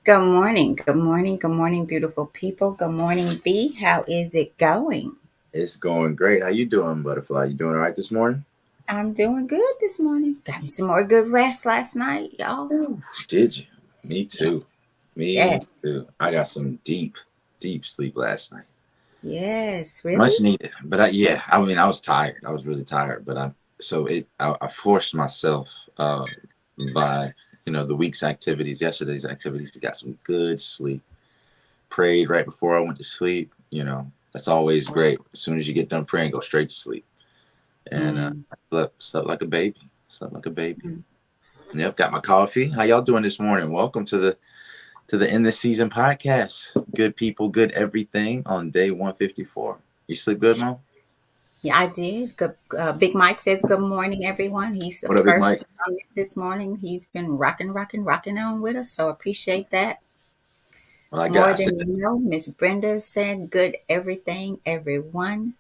Good morning. Good morning. Good morning, beautiful people. Good morning, B. How is it going? It's going great. How you doing, Butterfly? You doing all right this morning? I'm doing good this morning. Got me some more good rest last night, y'all. Ooh, did you? Me Yes. too. Me Yes. too. I got some deep sleep last night. Yes. Really? Much needed. But yeah, I mean, I was tired. I was really tired. But I forced myself by the week's activities, yesterday's activities, to get some good sleep. Prayed right before I went to sleep. That's always great. As soon as you get done praying, go straight to sleep. And Mm. I slept like a baby. Slept like a baby. Mm. Yep, got my coffee. How y'all doing this morning? Welcome to the end of season podcast. Good people, good everything on day 154. You sleep good, Mo? Yeah, I did. Good. Big Mike says good morning, everyone. He's the What up, Big first Mike? to come in this morning. He's been rocking on with us, so appreciate that. Well, I More said, than you know, Miss Brenda said good everything, everyone.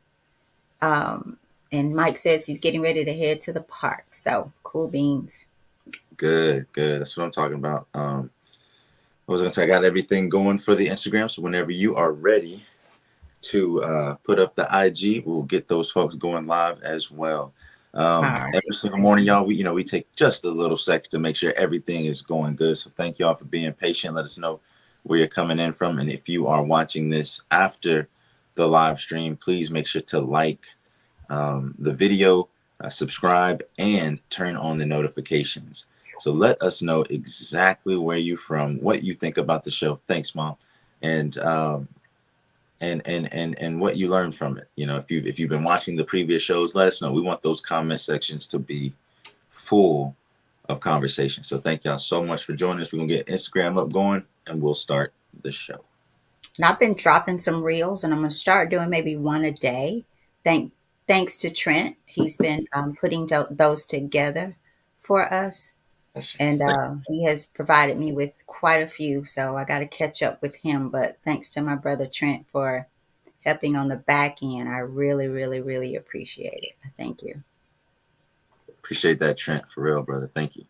Um, and Mike says he's getting ready to head to the park. So cool beans. good. That's what I'm talking about. I was gonna say I got everything going for the Instagram. So whenever you are ready to put up the IG, we'll get those folks going live as well. All right. Every single morning, y'all, we take just a little second to make sure everything is going good. So thank y'all for being patient. Let us know where you're coming in from, and if you are watching this after the live stream, please make sure to like the video, subscribe, and turn on the notifications. So let us know exactly where you're from, what you think about the show. Thanks, Mom, and and what you learned from it. If you've been watching the previous shows, let us know. We want those comment sections to be full of conversation. So thank y'all so much for joining us. We're gonna get Instagram up going, and we'll start the show. And I've been dropping some reels, and I'm going to start doing maybe one a day. Thank, thanks to Trent, he's been putting those together for us, and he has provided me with quite a few. So I got to catch up with him. But thanks to my brother Trent for helping on the back end. I really, really, really appreciate it. Thank you. Appreciate that, Trent, for real, brother. Thank you.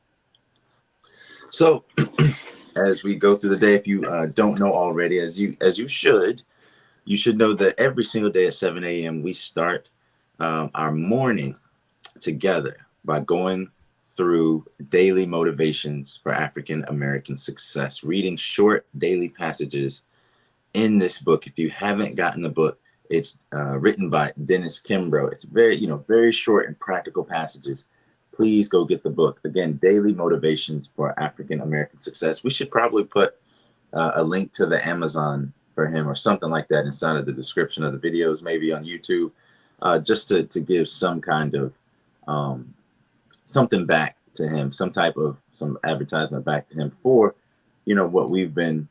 So as we go through the day, if you don't know already, you should know that every single day at 7 a.m. we start our morning together by going through daily motivations for African American success, reading short daily passages in this book. If you haven't gotten the book, it's written by Dennis Kimbro. It's very short and practical passages. Please go get the book. Again, Daily Motivations for African American Success. We should probably put a link to the Amazon for him or something like that inside of the description of the videos, maybe on YouTube, just to give some kind of um, something back to him, some advertisement back to him for what we've been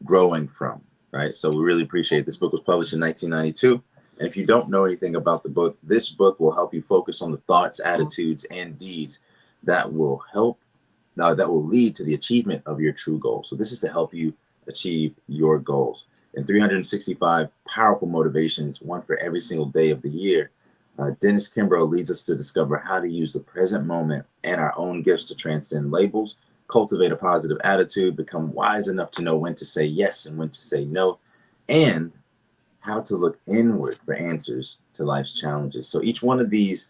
growing from, right? So we really appreciate this book was published in 1992. And if you don't know anything about the book, this book will help you focus on the thoughts, attitudes, and deeds that will lead to the achievement of your true goals. So this is to help you achieve your goals. And 365 powerful motivations, one for every single day of the year. Dennis Kimbro leads us to discover how to use the present moment and our own gifts to transcend labels, cultivate a positive attitude, become wise enough to know when to say yes and when to say no, and how to look inward for answers to life's challenges. So each one of these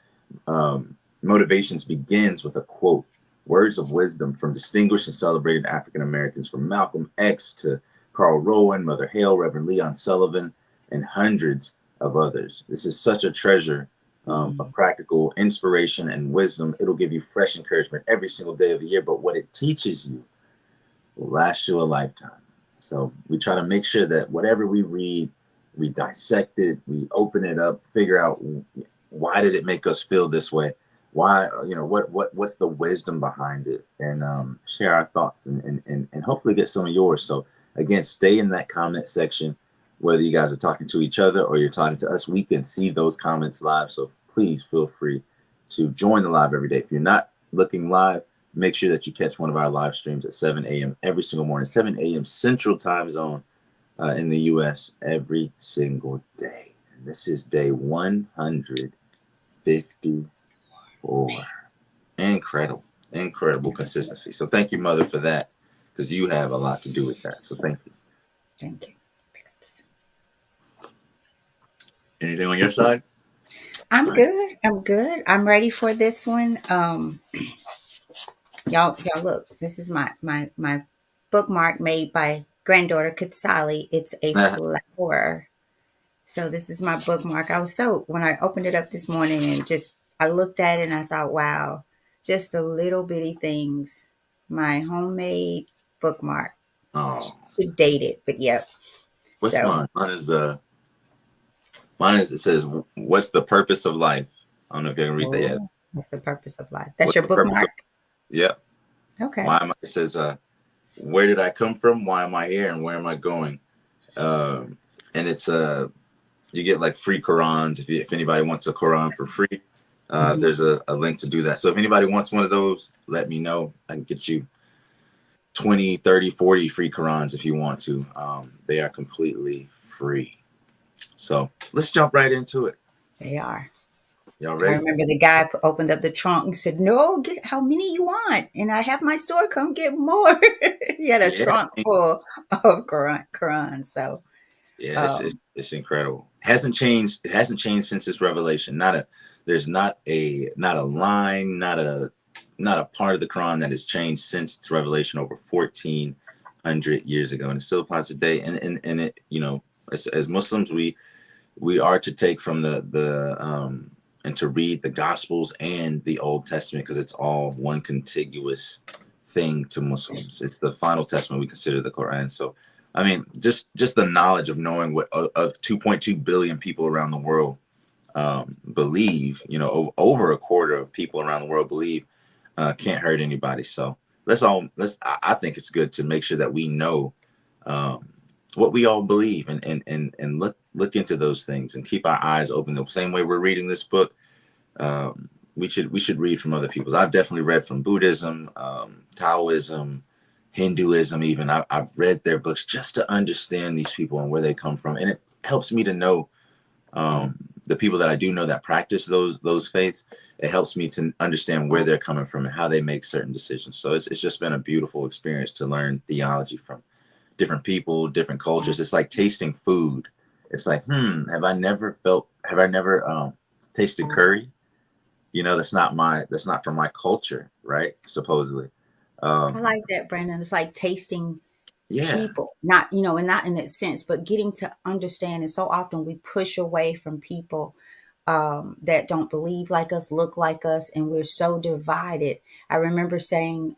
motivations begins with a quote, words of wisdom from distinguished and celebrated African Americans, from Malcolm X to Carl Rowan, Mother Hale, Reverend Leon Sullivan, and hundreds of others. This is such a treasure of practical inspiration and wisdom. It'll give you fresh encouragement every single day of the year, but what it teaches you will last you a lifetime. So we try to make sure that whatever we read, we dissect it, we open it up, figure out why did it make us feel this way, why what's the wisdom behind it, and share our thoughts and hopefully get some of yours. So again, stay in that comment section, whether you guys are talking to each other or you're talking to us. We can see those comments live, so please feel free to join the live every day. If you're not looking live, make sure that you catch one of our live streams at 7 a.m. every single morning, 7 a.m. Central Time Zone in the U.S. every single day. And this is day 154. Incredible consistency. So thank you, Mother, for that. because you have a lot to do with that. So thank you. Thank you. Anything on your side? I'm All right. good. I'm good. I'm ready for this one. Y'all look. This is my bookmark made by granddaughter Katsali. It's a flower. So this is my bookmark. I was so when I opened it up this morning and just I looked at it and I thought, wow, just the little bitty things. My homemade bookmark. Oh, Should date it, but yep. what's So, mine? Mine is it says, "What's the purpose of life?" I don't know if you can read that yet. oh, what's the purpose of life? That's What's your the purpose of? bookmark? Yep. Okay. Why am I? It says, "Where did I come from? Why am I here? And where am I going?" Um, and it's you get like free Qurans if anybody wants a Quran for free. Hmm. There's a link to do that. So if anybody wants one of those, let me know. I can get you 20, 30, 40 free Qurans if you want to. They are completely free. So let's jump right into it. They are. Y'all I ready? remember the guy opened up the trunk and said, "No, get how many you want, and I have my store. Come get more." He had a Yeah, trunk full of Quran. So, yeah, um, it's incredible. Hasn't changed. It hasn't changed since its revelation. There's not a line, not a part of the Quran that has changed since its revelation over 1400 years ago, and it still applies today. And it, as Muslims, we are to take from the and to read the Gospels and the Old Testament because it's all one contiguous thing to Muslims. It's the final testament we consider the Quran. So, I mean, just the knowledge of knowing what 2.2 billion people around the world believe, over a quarter of people around the world believe, can't hurt anybody. So I think it's good to make sure that we know um, what we all believe and look into those things and keep our eyes open. The same way we're reading this book, we should read from other people's. I've definitely read from Buddhism, Taoism, Hinduism. Even I've read their books just to understand these people and where they come from, and it helps me to know the people that I do know that practice those faiths. It helps me to understand where they're coming from and how they make certain decisions. So it's just been a beautiful experience to learn theology from different people, different cultures. It's like tasting food. It's like, have I never tasted curry? That's not from my culture, right? Supposedly. I Um, like that, Brandon. It's like tasting yeah, people, not and not in that sense, but getting to understand. And so often we push away from people that don't believe like us, look like us, and we're so divided. I remember saying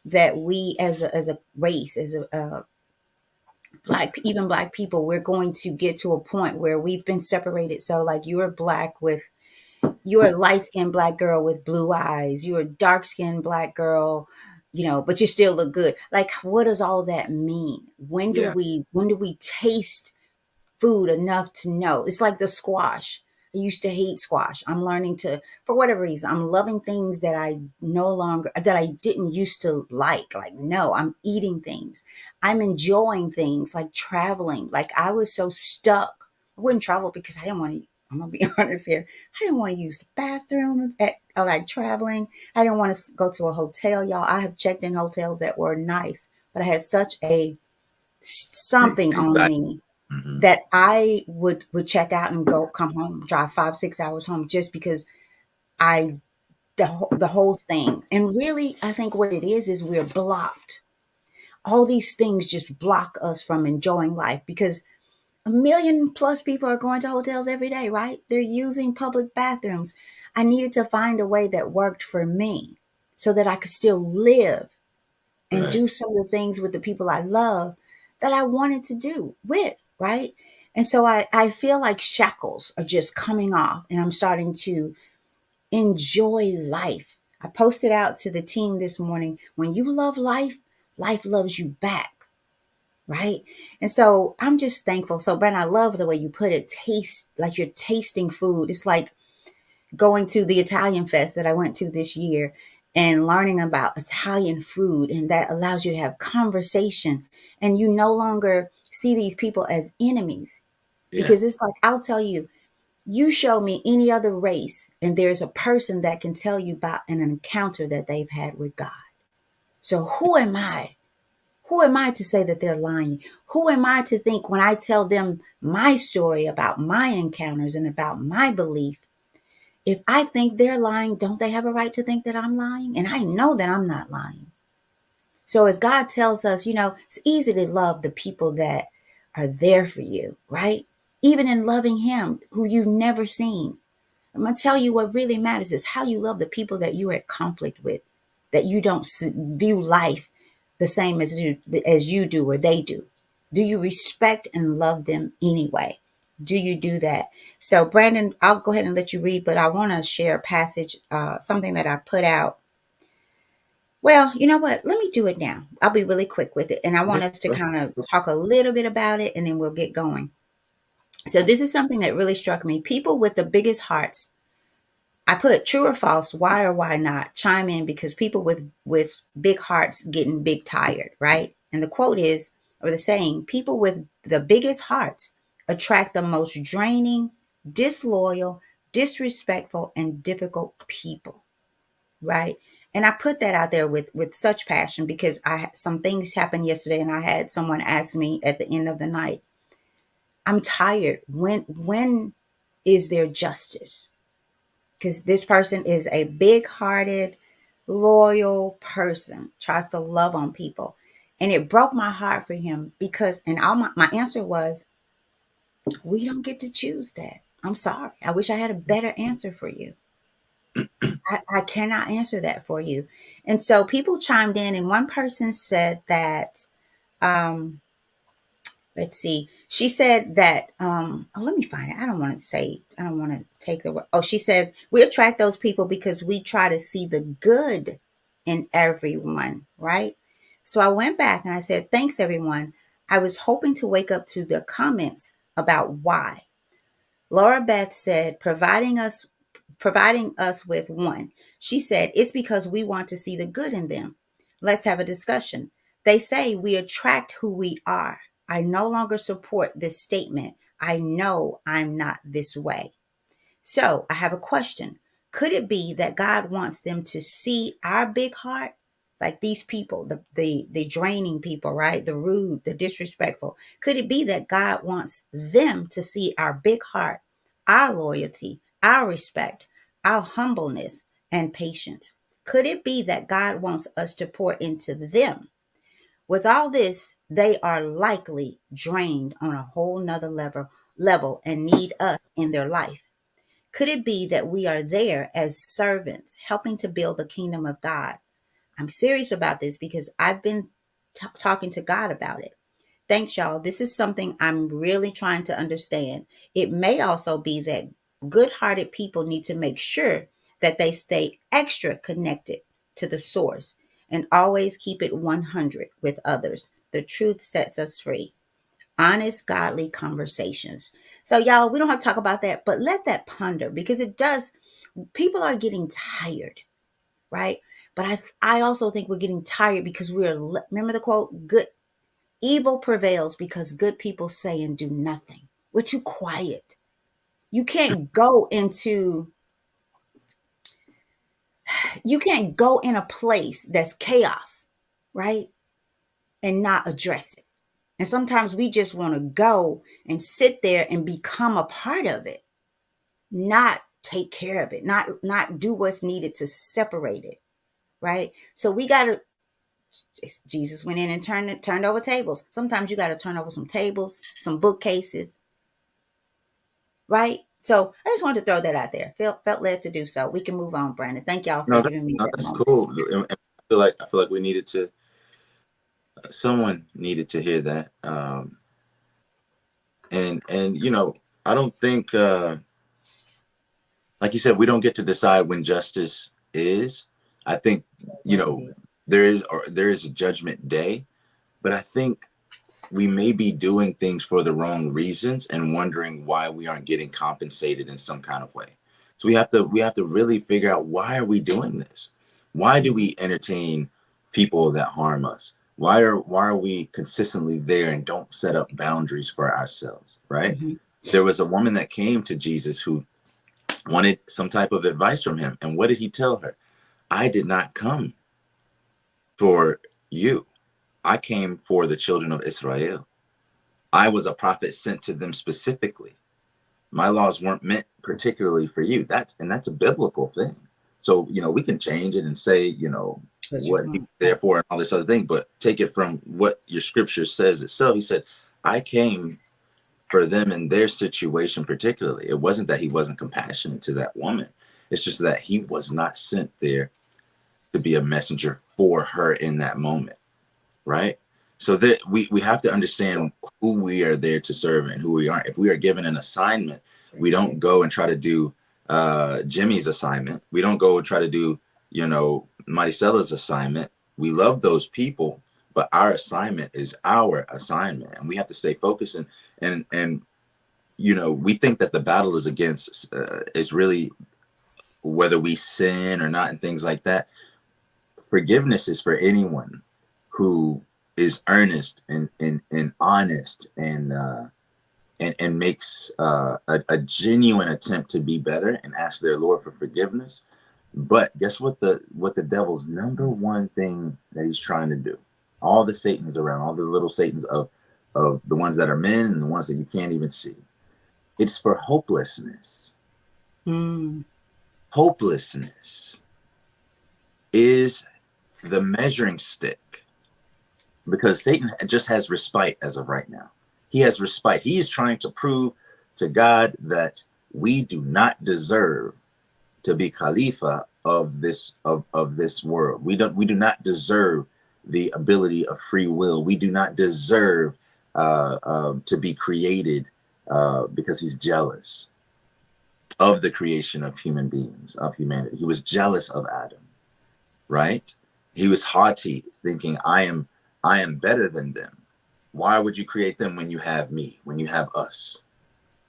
that we, as a race, as a even black people, we're going to get to a point where we've been separated. So, like, you're a light skinned black girl with blue eyes. You're a dark skinned black girl, but you still look good. Like, what does all that mean? yeah, When do we taste food enough to know? It's like the squash. I used to hate squash. I'm learning to, for whatever reason, I'm loving things that I no longer, that I didn't used to like. Like, no, I'm eating things. I'm enjoying things like traveling. Like, I was so stuck. I wouldn't travel because I didn't want to, I'm going to be honest here. I didn't want to use the bathroom like traveling. I didn't want to go to a hotel, y'all. I have checked in hotels that were nice, but I had such a something on anxiety. me Hmm. that I would check out and go come home, drive 5 6 hours home just because I the whole thing. And really, I think what it is we're blocked. All these things just block us from enjoying life because a million plus people are going to hotels every day, right? They're using public bathrooms. I needed to find a way that worked for me so that I could still live and Right. do some of the things with the people I love that I wanted to do with, right? And so I feel like shackles are just coming off and I'm starting to enjoy life. I posted out to the team this morning, when you love life, life loves you back, right? And so I'm just thankful. So, Brent, I love the way you put it, taste, like you're tasting food. It's like going to the Italian fest that I went to this year and learning about Italian food, and that allows you to have conversation and you no longer see these people as enemies, Yeah. because it's like, I'll tell you, you show me any other race and there's a person that can tell you about an encounter that they've had with God. So who am I Who am I to say that they're lying? Who am I to think when I tell them my story about my encounters and about my belief? If I think they're lying, don't they have a right to think that I'm lying? And I know that I'm not lying. So as God tells us, it's easy to love the people that are there for you, right? Even in loving him who you've never seen. I'm going to tell you what really matters is how you love the people that you're at conflict with, that you don't view life the same as you do or they do. Do you respect and love them anyway? Do you do that? So, Brandon, I'll go ahead and let you read, but I want to share a passage, something that I put out. Well, you know what? Let me do it now. I'll be really quick with it. And I want Yeah. us to kind of talk a little bit about it and then we'll get going. So, this is something that really struck me. People with the biggest hearts, I put true or false, why or why not, chime in because people with big hearts getting big tired, right? And the quote is, or the saying, people with the biggest hearts attract the most draining, disloyal, disrespectful, and difficult people, right? And I put that out there with such passion because I had some things happened yesterday and I had someone ask me at the end of the night, I'm tired. When is there justice? Because this person is a big-hearted, loyal person, tries to love on people. And it broke my heart for him because, and my answer was, we don't get to choose that. I'm sorry. I wish I had a better answer for you. I cannot answer that for you. And so people chimed in, and one person said that, um, let's see. She said that, let me find it. I don't want to take the word. Oh, she says, we attract those people because we try to see the good in everyone, right? So I went back and I said, thanks, everyone. I was hoping to wake up to the comments about why. Laura Beth said, providing us with one. She said, it's because we want to see the good in them. Let's have a discussion. They say we attract who we are. I no longer support this statement. I know I'm not this way. So I have a question. Could it be that God wants them to see our big heart? Like these people, the draining people, right? The rude, the disrespectful. Could it be that God wants them to see our big heart, our loyalty, our respect, our humbleness and patience? Could it be that God wants us to pour into them? With all this, they are likely drained on a whole nother level and need us in their life. Could it be that we are there as servants, helping to build the kingdom of God? I'm serious about this because I've been talking to God about it. Thanks, y'all. This is something I'm really trying to understand. It may also be that good hearted people need to make sure that they stay extra connected to the source and always keep it 100 with others. The truth sets us free. Honest, godly conversations. So, y'all, we don't have to talk about that, but let that ponder because it does. People are getting tired, right? But I also think we're getting tired because remember the quote, good evil prevails because good people say and do nothing. We're too quiet. You can't go into you can't go in a place that's chaos, right? And not address it. And sometimes we just want to go and sit there and become a part of it, not take care of it, not do what's needed to separate it, right? So we got to Jesus went in and turned over tables. Sometimes you got to turn over some tables, some bookcases, right? So I just wanted to throw that out there. Felt led to do so. We can move on, Brandon. Thank y'all for No, giving me no, that that's moment. cool. And I feel like we needed to. Someone needed to hear that. And I don't think, like you said, we don't get to decide when justice is. I think That's you what it know is. there is a judgment day, but I think we may be doing things for the wrong reasons and wondering why we aren't getting compensated in some kind of way. So we have to really figure out, why are we doing this? Why do Mhm, we entertain people that harm us? Why are we consistently there and don't set up boundaries for ourselves, right? mhm, There was a woman that came to Jesus who wanted some type of advice from him. And what did he tell her? I did not come for you. I came for the children of Israel. I was a prophet sent to them specifically. My laws weren't meant particularly for you. That's a biblical thing. So, we can change it and say, What you what he want. was there for and all this other thing, but take it from what your scripture says itself. He said, I came for them in their situation particularly. It wasn't that he wasn't compassionate to that woman. It's just that he was not sent there to be a messenger for her in that moment, right? So that we have to understand who we are there to serve and who we aren't. If we are given an assignment, we don't go and try to do Jimmy's assignment. We don't go and try to do, Maricella's assignment. We love those people, but our assignment is our assignment, and we have to stay focused. And we think that the battle is against is really whether we sin or not and things like that. Forgiveness is for anyone who is earnest and honest and makes a genuine attempt to be better and ask their Lord for forgiveness. But guess what the devil's number one thing that he's trying to do? All the Satans around, all the little Satans of the ones that are men and the ones that you can't even see. It's for hopelessness. Mm. Hopelessness is the measuring stick, because Satan just has respite as of right now. He has respite. He is trying to prove to God that we do not deserve to be Khalifa of this world. We do not deserve the ability of free will. We do not deserve to be created because he's jealous of the creation of human beings, of humanity. He was jealous of Adam, right? He was haughty, thinking, I am better than them. Why would you create them when you have me, when you have us,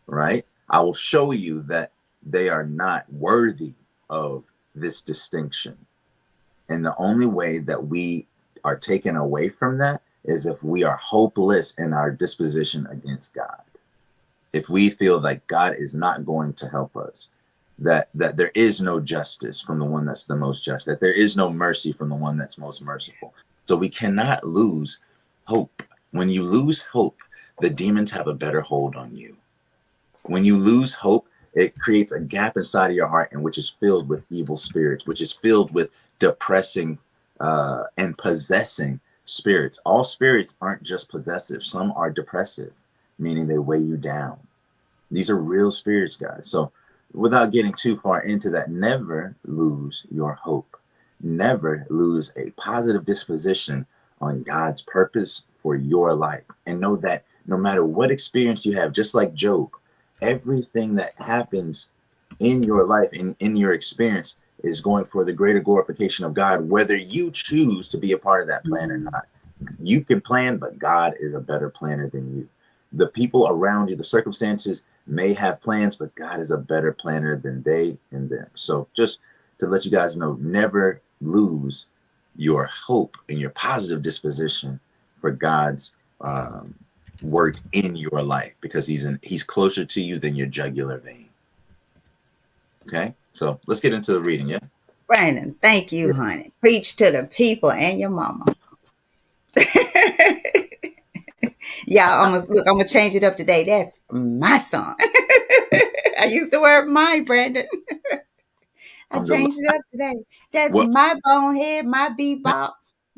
right? I will show you that they are not worthy of this distinction. And the only way that we are taken away from that is if we are hopeless in our disposition against God. If we feel like God is not going to help us, that there is no justice from the one that's the most just, that there is no mercy from the one that's most merciful. So we cannot lose hope. When you lose hope, the demons have a better hold on you. When you lose hope, it creates a gap inside of your heart, and which is filled with evil spirits, which is filled with depressing and possessing spirits. All spirits aren't just possessive. Some are depressive, meaning they weigh you down. These are real spirits, guys. So without getting too far into that, never lose your hope. Never lose a positive disposition on God's purpose for your life. And know that no matter what experience you have, just like Job, everything that happens in your life, in your experience, is going for the greater glorification of God, whether you choose to be a part of that plan or not. You can plan, but God is a better planner than you. The people around you, the circumstances may have plans, but God is a better planner than they and them. So just to let you guys know, never lose your hope and your positive disposition for God's work in your life, because he's closer to you than your jugular vein. Okay, so let's get into the reading. Yeah, Brandon, thank you, honey. Preach to the people and your mama. Yeah, I'm gonna change it up today. That's my song. I used the word my, Brandon. I I'm the changed it up today. That's what my bonehead, my bebop.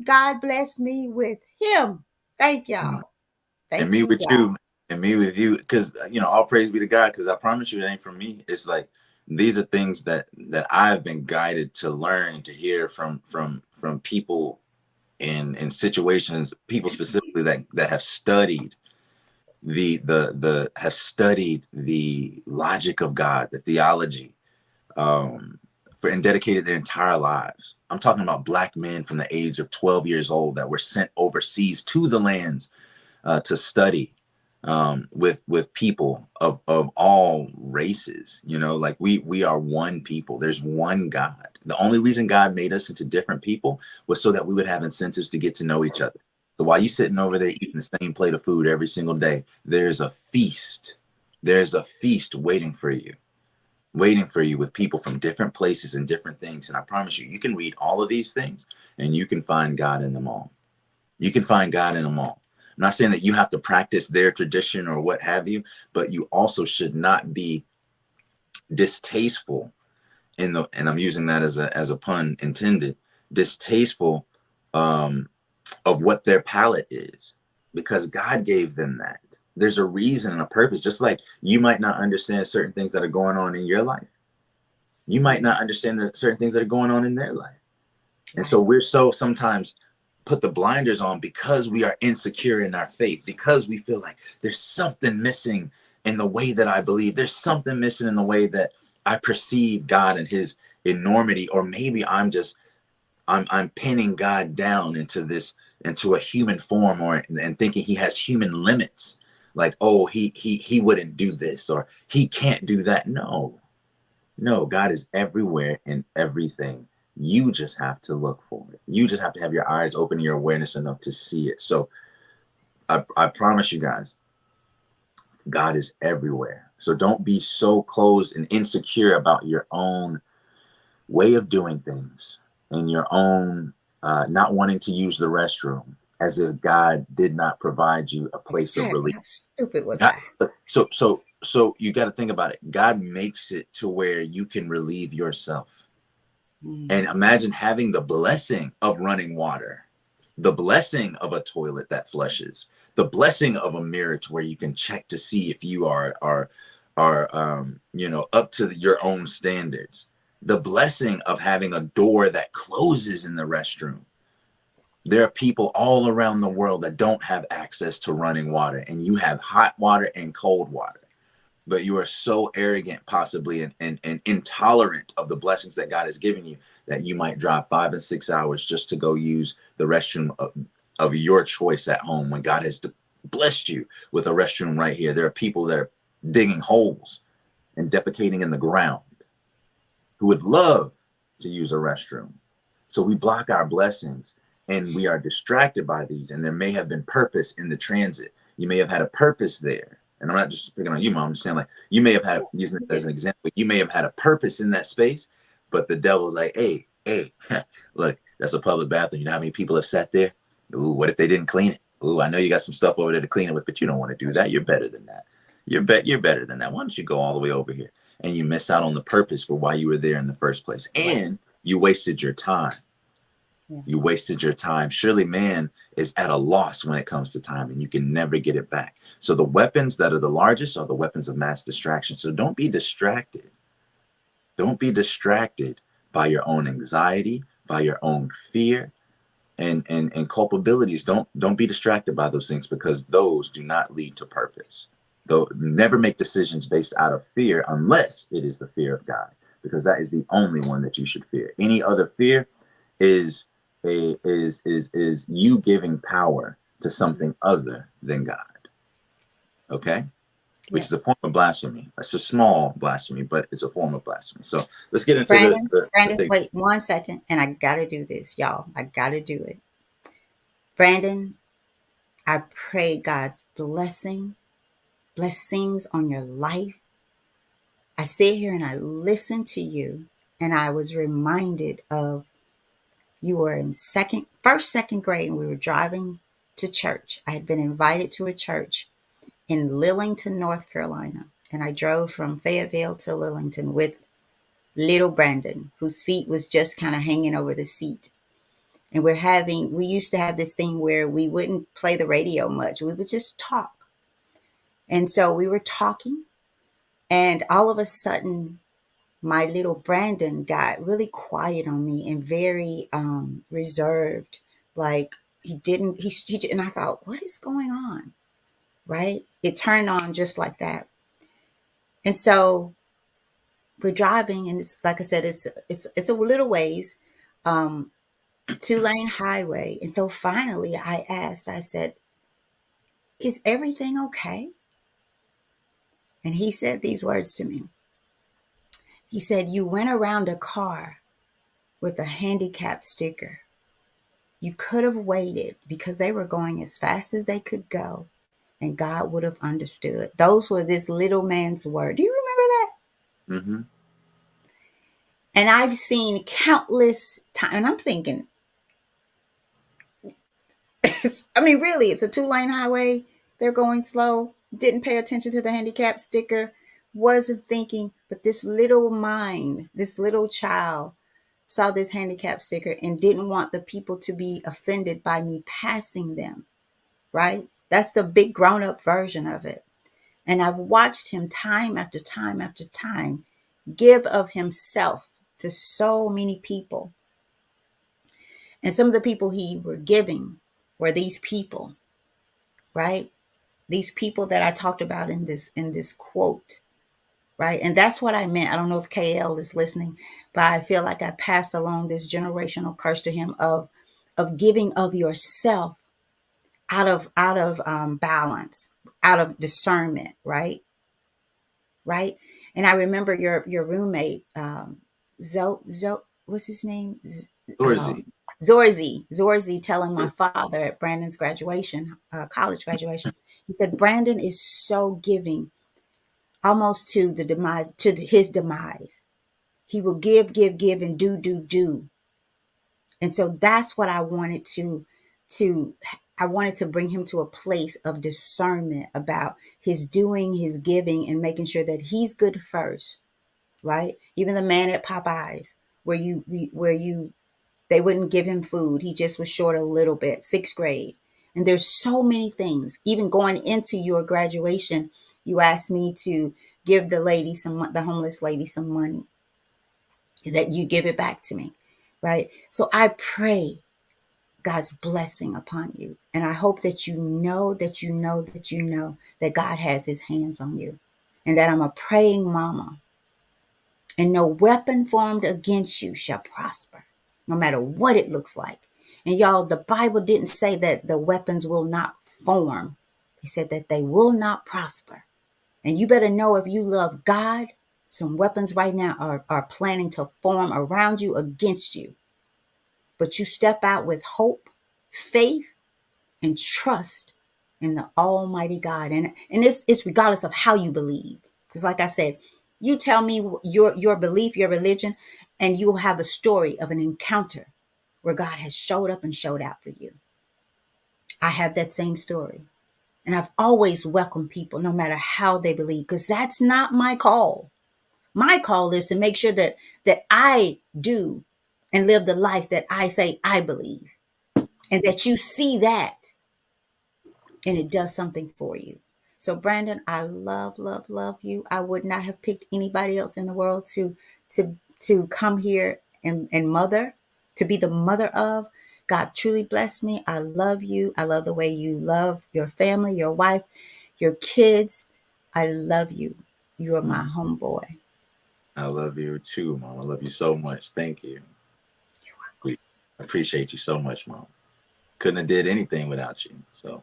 God bless me with him. Thank y'all. and Thank me you, with God. you and me with you, because all praise be to God, because I promise you it ain't from me. It's like these are things that I've been guided to learn, to hear from people in situations, people specifically that have studied the have studied the logic of God, the theology, for and dedicated their entire lives. I'm talking about Black men from the age of 12 years old that were sent overseas to the lands to study with people of all races. Like we are one people. There's one God. The only reason God made us into different people was so that we would have incentives to get to know each other. So while you sitting over there eating the same plate of food every single day, there's a feast. There's a feast waiting for you with people from different places and different things. And I promise you, you can read all of these things and you can find God in them all. You can find God in them all. I'm not saying that you have to practice their tradition or what have you, but you also should not be distasteful in the, and I'm using that as a pun intended, distasteful um, of what their palate is, because God gave them that. There's a reason and a purpose. Just like you might not understand certain things that are going on in your life, you might not understand certain things that are going on in their life. And so Right. we're so sometimes put the blinders on because we are insecure in our faith, because we feel like there's something missing in the way that I believe, there's something missing in the way that I perceive God and his enormity, or maybe I'm pinning God down into this, into a human form, or and thinking he has human limits, like, oh, he wouldn't do this or he can't do that. No, no, God is everywhere in everything. You just have to look for it. You just have to have your eyes open, your awareness enough to see it. So I promise you guys, God is everywhere. So don't be so closed and insecure about your own way of doing things and your own not wanting to use the restroom, as if God did not provide you a place of Exactly. relief. How stupid was God, I? so you got to think about it. God makes it to where you can relieve yourself. Mm. And imagine having the blessing of running water, the blessing of a toilet that flushes, the blessing of a mirror to where you can check to see if you are up to your own standards. The blessing of having a door that closes in the restroom. There are people all around the world that don't have access to running water, and you have hot water and cold water, but you are so arrogant, possibly, and intolerant of the blessings that God has given you, that you might drive 5 and 6 hours just to go use the restroom of your choice at home, when God has blessed you with a restroom right here. There are people that are digging holes and defecating in the ground who would love to use a restroom. So we block our blessings and we are distracted by these. And there may have been purpose in the transit. You may have had a purpose there. And I'm not just picking on you, Mom. I'm just saying, like, you may have had, using You it as do. an example, you may have had a purpose in that space, but the devil's like, hey, look, that's a public bathroom. You know how many people have sat there? Ooh, what if they didn't clean it? Ooh, I know you got some stuff over there to clean it with, but you don't want to do that. You're better than that. You're better than that. Why don't you go all the way over here? And you miss out on the purpose for why you were there in the first place. Right. And you wasted your time. Yeah. You wasted your time. Surely man is at a loss when it comes to time, and you can never get it back. So the weapons that are the largest are the weapons of mass distraction. So don't be distracted. Don't be distracted by your own anxiety, by your own fear, and culpabilities. Don't be distracted by those things, because those do not lead to purpose. Though never make decisions based out of fear unless it is the fear of God, because that is the only one that you should fear. Any other fear is is you giving power to Mhm. something other than God. Okay? Which Yeah. is a form of blasphemy. It's a small blasphemy, but it's a form of blasphemy. So let's get into Brandon, the Brandon, thing. wait 1 second, and I gotta do this, y'all. I gotta do it. Brandon, I pray God's blessings on your life. I sit here and I listen to you, and I was reminded of you were in second grade, and we were driving to church. I had been invited to a church in Lillington, North Carolina, and I drove from Fayetteville to Lillington with little Brandon, whose feet was just kind of hanging over the seat. And we used to have this thing where we wouldn't play the radio much. We would just talk. And so we were talking, and all of a sudden, my little Brandon got really quiet on me and very reserved. Like and I thought, what is going on? Right? It turned on just like that. And so we're driving, and it's like I said, it's a little ways, um, 2-lane highway. And so finally I said, is everything okay? And he said these words to me. He said, you went around a car with a handicap sticker. You could have waited because they were going as fast as they could go, and God would have understood. Those were this little man's word. Do you remember that? Mm-hmm. And I've seen countless times, and I'm thinking, I mean, really, it's a 2-lane highway. They're going slow. Didn't pay attention to the handicap sticker. Wasn't thinking, but this little mind, this little child saw this handicap sticker and didn't want the people to be offended by me passing them, right? That's the big grown up version of it. And I've watched him time after time after time give of himself to so many people. And some of the people he were giving were these people, right? These people that I talked about in this quote, right? And that's what I meant. I don't know if KL is listening, but I feel like I passed along this generational curse to him of giving of yourself out of balance, out of discernment, right? Right. And I remember your roommate, what's his name? Outdoorsy. Zorzi telling my father at Brandon's graduation, college graduation, he said, Brandon is so giving, almost to the demise, his demise. He will give, give, give, and do, do, do. And so that's what I wanted to I wanted to bring him to a place of discernment about his doing, his giving, and making sure that he's good first, right? Even the man at Popeyes, where you they wouldn't give him food. He just was short a little bit, 6th grade. And there's so many things. Even going into your graduation, you asked me to give the homeless lady some money, that you give it back to me, right? So I pray God's blessing upon you. And I hope that you know that you know that you know that God has his hands on you, and that I'm a praying mama, and no weapon formed against you shall prosper, no matter what it looks like. And y'all, the Bible didn't say that the weapons will not form. He said that they will not prosper. And you better know, if you love God, some weapons right now are planning to form around you against you. But you step out with hope, faith, and trust in the Almighty God. And it's regardless of how you believe. Because like I said, you tell me your belief, your religion, and you'll have a story of an encounter where God has showed up and showed out for you. I have that same story. And I've always welcomed people no matter how they believe, because that's not my call. My call is to make sure that I do and live the life that I say I believe, and that you see that and it does something for you. So Brandon, I love, love, love you. I would not have picked anybody else in the world to come here and mother, to be the mother of. God truly blessed me. I love you. I love the way you love your family, your wife, your kids. I love you. You are my Mm. homeboy. I love you too, Mom. I love you so much. Thank you. We appreciate you so much, Mom. Couldn't have did anything without you. So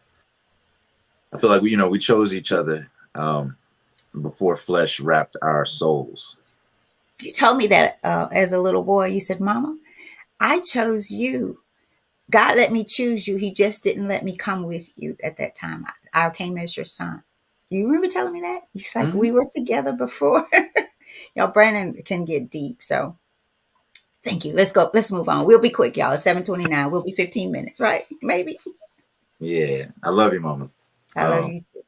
I feel like we chose each other before flesh wrapped our souls. You told me that as a little boy. You said, Mama, I chose you. God let me choose you. He just didn't let me come with you at that time. I came as your son. You remember telling me that? It's like Hmm. we were together before. Y'all, Brandon can get deep. So thank you. Let's go. Let's move on. We'll be quick, y'all. It's 7:29. We'll be 15 minutes, right? Maybe. Yeah, I love you, Mama. I love Um, you too.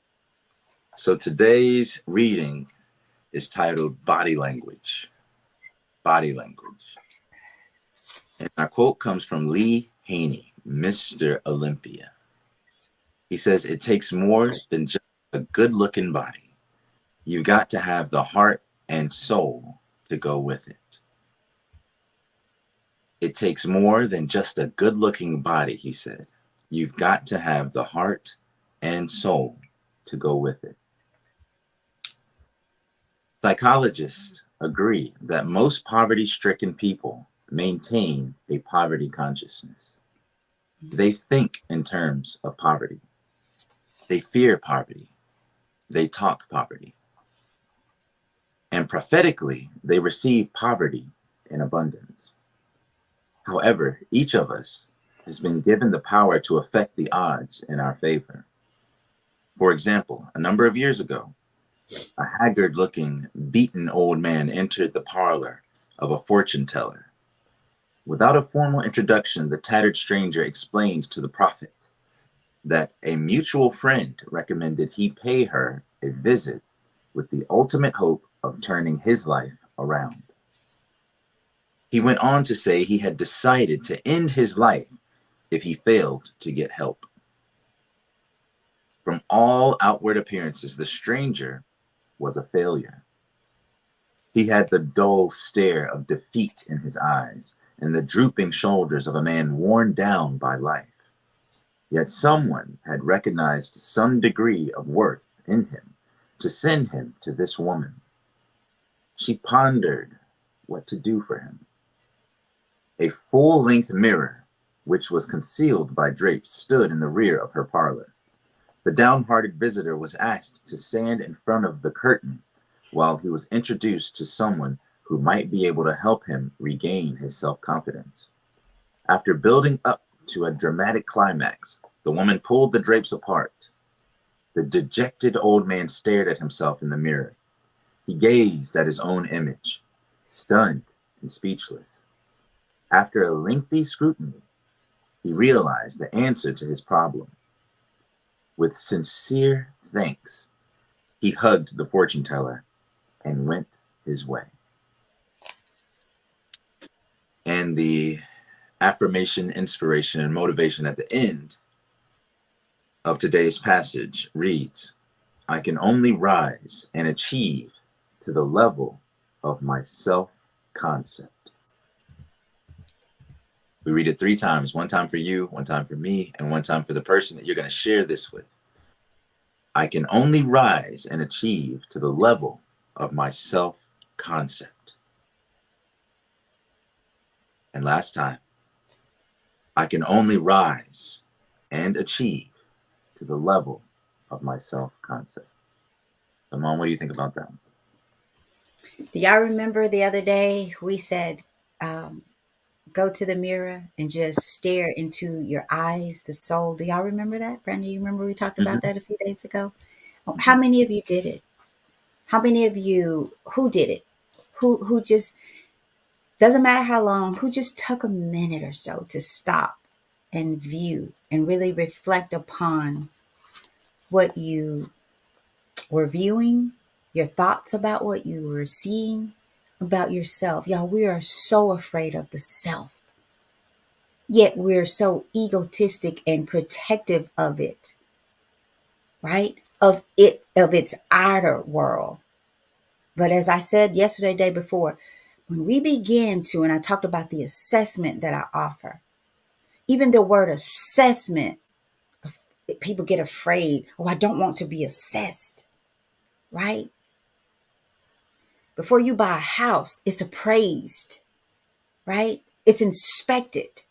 so today's reading is titled Body Language. Body Language. And our quote comes from Lee Haney, Mr. Olympia. He says, "It takes more than just a good looking body. You've got to have the heart and soul to go with it." It takes more than just a good looking body, he said. You've got to have the heart and soul to go with it. Psychologists agree that most poverty stricken people maintain a poverty consciousness. They think in terms of poverty. They fear poverty. They talk poverty. And prophetically, they receive poverty in abundance. However, each of us has been given the power to affect the odds in our favor. For example, a number of years ago, a haggard looking, beaten old man entered the parlor of a fortune teller. Without a formal introduction, the tattered stranger explained to the prophet, that a mutual friend recommended he pay her a visit with the ultimate hope of turning his life around. He went on to say he had decided to end his life if he failed to get help. From all outward appearances, the stranger was a failure. He had the dull stare of defeat in his eyes and the drooping shoulders of a man worn down by life. Yet someone had recognized some degree of worth in him to send him to this woman. She pondered what to do for him. A full-length mirror, which was concealed by drapes, stood in the rear of her parlor. The downhearted visitor was asked to stand in front of the curtain while he was introduced to someone who might be able to help him regain his self-confidence. After building up to a dramatic climax, the woman pulled the drapes apart. The dejected old man stared at himself in the mirror. He gazed at his own image, stunned and speechless. After a lengthy scrutiny, he realized the answer to his problem. With sincere thanks, he hugged the fortune teller and went his way. And the affirmation, inspiration, and motivation at the end of today's passage reads, I can only rise and achieve to the level of my self-concept. We read it 3 times, 1 time for you, 1 time for me, and 1 time for the person that you're going to share this with. I can only rise and achieve to the level of my self-concept. And last time, I can only rise and achieve to the level of my self-concept. Simone, what do you think about that? Do y'all remember the other day we said, go to the mirror and just stare into your eyes, the soul? Do y'all remember that? Brandon, you remember we talked about Mm-hmm. that a few days ago? How Mm-hmm. many of you did it? How many of you, who did it? Who just, doesn't matter how long, who just took a minute or so to stop and view and really reflect upon what you were viewing, your thoughts about what you were seeing, about yourself. Y'all, we are so afraid of the self, yet we're so egotistic and protective of it, right? Of its outer world. But as I said yesterday, day before, when we begin to, and I talked about the assessment that I offer, even the word assessment, people get afraid. Oh, I don't want to be assessed, right? Before you buy a house, it's appraised, right? It's inspected.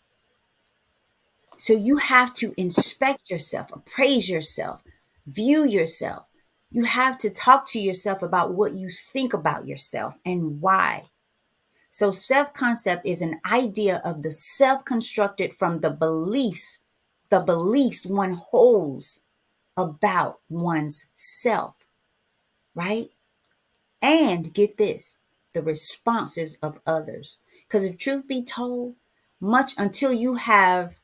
So you have to inspect yourself, appraise yourself, view yourself. You have to talk to yourself about what you think about yourself and why. So self-concept is an idea of the self constructed from the beliefs one holds about one's self, right? And get this, the responses of others. Because if truth be told, much until you have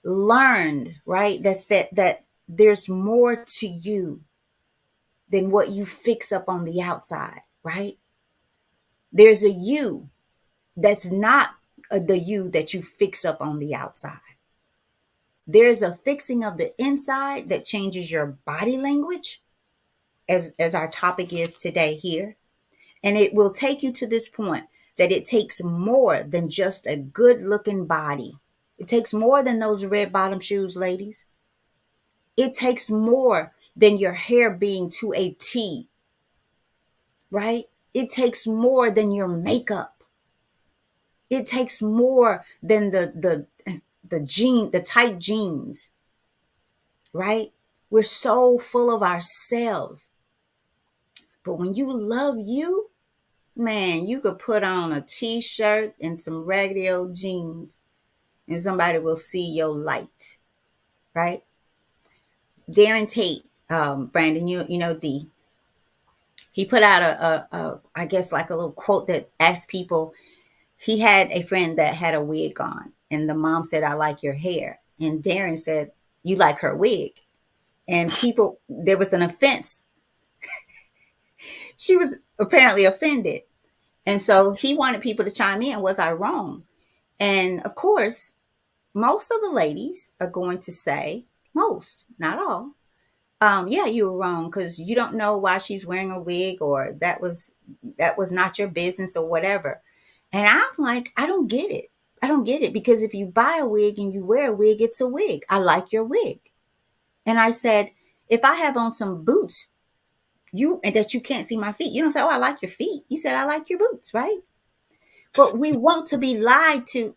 learned, right, that there's more to you than what you fix up on the outside, right? There's a you that's not the you that you fix up on the outside. There's a fixing of the inside that changes your body language, as our topic is today here. And it will take you to this point that it takes more than just a good looking body. It takes more than those red bottom shoes, ladies. It takes more than your hair being to a T, right? It takes more than your makeup. It takes more than the tight jeans, right? We're so full of ourselves. But when you love you, man, you could put on a t-shirt and some raggedy old jeans and somebody will see your light, right? Darren Tate, Brandon, you know D. He put out I guess like a little quote that asked people. He had a friend that had a wig on, and the mom said, "I like your hair," and Darren said, you like her wig. And people, there was an offense. She was apparently offended. And so he wanted people to chime in. Was I wrong? And of course, most of the ladies are going to say, most, not all, yeah, you were wrong because you don't know why she's wearing a wig, or that was not your business, or whatever. And I'm like, I don't get it. I don't get it, because if you buy a wig and you wear a wig, it's a wig. I like your wig. And I said, if I have on some boots, you and that you can't see my feet, you don't say, oh, I like your feet. You said, I like your boots, right? But we want to be lied to.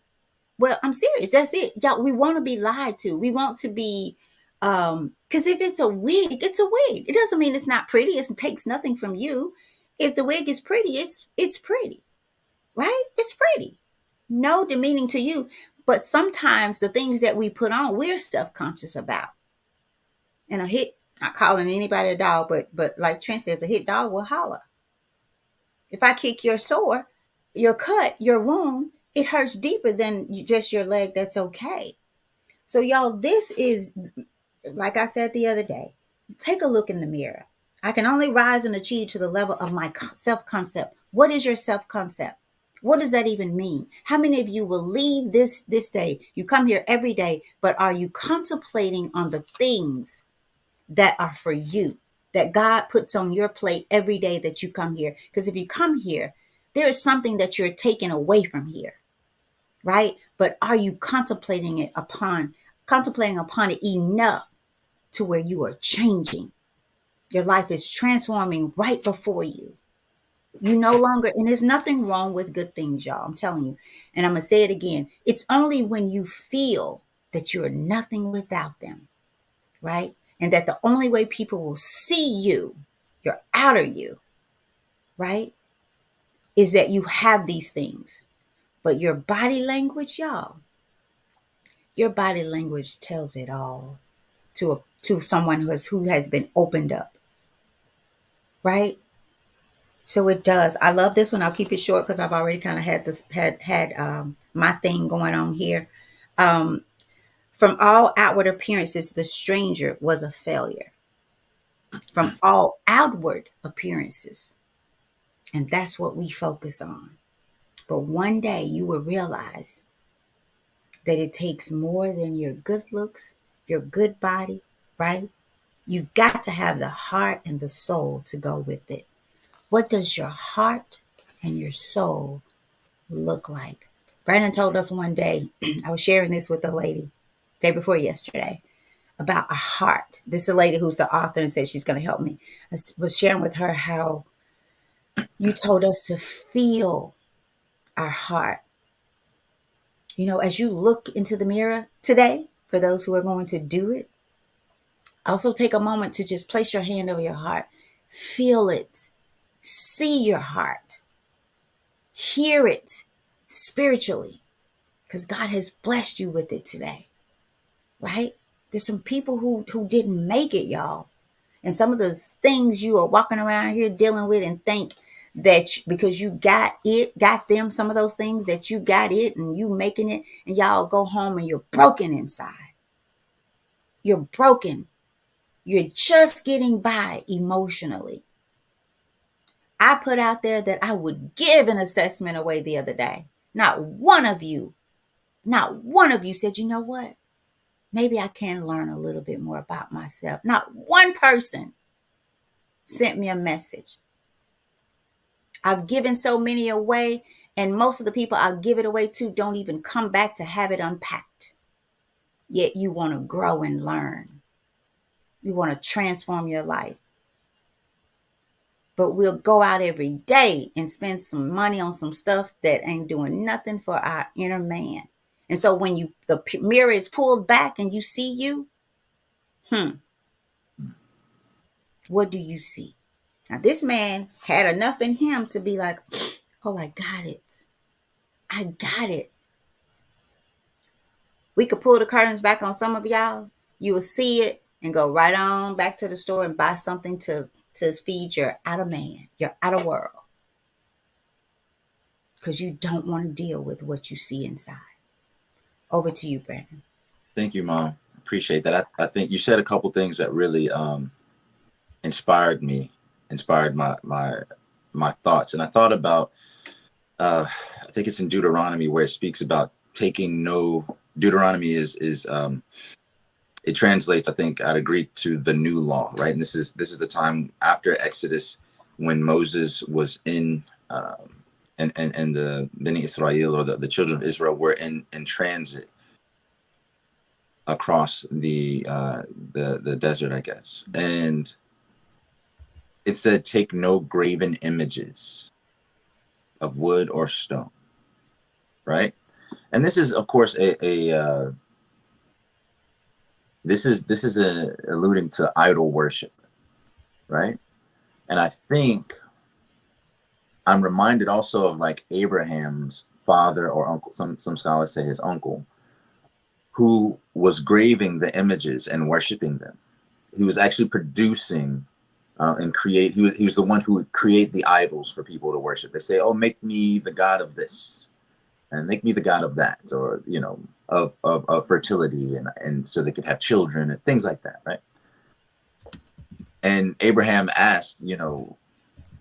Well, I'm serious. That's it. Y'all, we want to be lied to. We want to be, because if it's a wig, it's a wig. It doesn't mean it's not pretty. It takes nothing from you. If the wig is pretty, it's pretty, right? It's pretty. No demeaning to you. But sometimes the things that we put on, we're self-conscious about. And a hit, not calling anybody a dog, but like Trent says, a hit dog will holler. If I kick your sore, your cut, your wound, it hurts deeper than just your leg. That's okay. So, y'all, this is, like I said the other day, take a look in the mirror. I can only rise and achieve to the level of my self concept. What is your self concept? What does that even mean? How many of you will leave this day? You come here every day, but are you contemplating on the things that are for you, that God puts on your plate every day that you come here? Because if you come here, there is something that you're taking away from here, right? But are you contemplating upon it enough to where you are changing? Your life is transforming right before you. You no longer, and there's nothing wrong with good things, y'all. I'm telling you. And I'm going to say it again. It's only when you feel that you're nothing without them, right? And that the only way people will see you, your outer you, right, is that you have these things. But your body language, y'all, your body language tells it all to someone who has been opened up, right? So it does. I love this one. I'll keep it short because I've already kind of had my thing going on here. Um, from all outward appearances, the stranger was a failure. From all outward appearances, and that's what we focus on. But one day you will realize that it takes more than your good looks, your good body, right? You've got to have the heart and the soul to go with it. What does your heart and your soul look like? Brandon told us one day, I was sharing this with a lady day before yesterday about a heart. This is a lady who's the author and said she's going to help me. I was sharing with her how you told us to feel our heart. You know, as you look into the mirror today, for those who are going to do it, also take a moment to just place your hand over your heart. Feel it. See your heart. Hear it spiritually, because God has blessed you with it today, right? There's some people who didn't make it, y'all. And some of the things you are walking around here dealing with and think that because you got them, some of those things that you got it and you making it, and y'all go home and you're broken inside. You're broken. You're just getting by emotionally. I put out there that I would give an assessment away the other day. Not one of you said, you know what? Maybe I can learn a little bit more about myself. Not one person sent me a message. I've given so many away, and most of the people I give it away to don't even come back to have it unpacked. Yet you want to grow and learn. You want to transform your life. But we'll go out every day and spend some money on some stuff that ain't doing nothing for our inner man. And so when the mirror is pulled back and you see you, what do you see? Now, this man had enough in him to be like, oh, I got it. I got it. We could pull the curtains back on some of y'all. You will see it and go right on back to the store and buy something to feed your outer man, your outer world. Because you don't want to deal with what you see inside. Over to you, Brandon. Thank you, Mom. Appreciate that. I think you said a couple things that really inspired me, inspired my thoughts. And I thought about I think it's in Deuteronomy where it speaks about taking no. Deuteronomy is it translates, I think, out of Greek to the new law, right? And this is the time after Exodus when Moses was in and the Beni Israel, or the children of Israel, were in transit across the desert, I guess. And it said, take no graven images of wood or stone, right? And this is, of course, this is alluding to idol worship, right? And I think I'm reminded also of like Abraham's father or uncle. Some scholars say his uncle, who was graving the images and worshiping them. He was actually producing and create. He was the one who would create the idols for people to worship. They say, "Oh, make me the god of this, and make me the god of that," or of fertility, and so they could have children and things like that, right? And Abraham asked,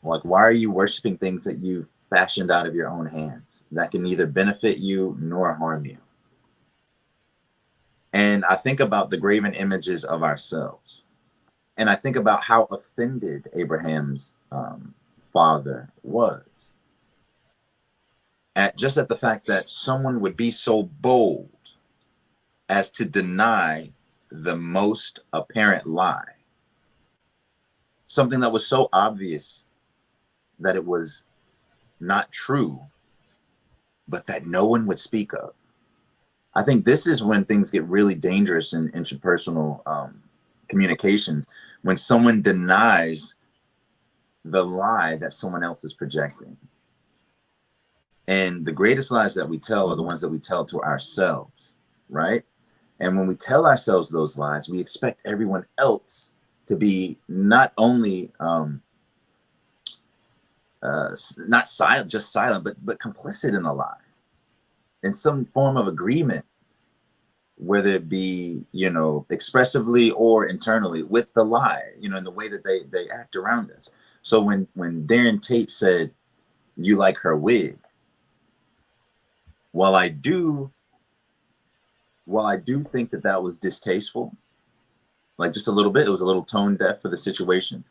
like, why are you worshiping things that you've fashioned out of your own hands that can neither benefit you nor harm you? And I think about the graven images of ourselves. And I think about how offended Abraham's father was at the fact that someone would be so bold as to deny the most apparent lie, something that was so obvious that it was not true, but that no one would speak of. I think this is when things get really dangerous in interpersonal communications, when someone denies the lie that someone else is projecting. And the greatest lies that we tell are the ones that we tell to ourselves, right? And when we tell ourselves those lies, we expect everyone else to be not only not silent, just silent, but complicit in the lie, in some form of agreement, whether it be expressively or internally with the lie, in the way that they act around us. So when Darren Tate said, "You like her wig," while I do think that was distasteful, like just a little bit, it was a little tone deaf for the situation.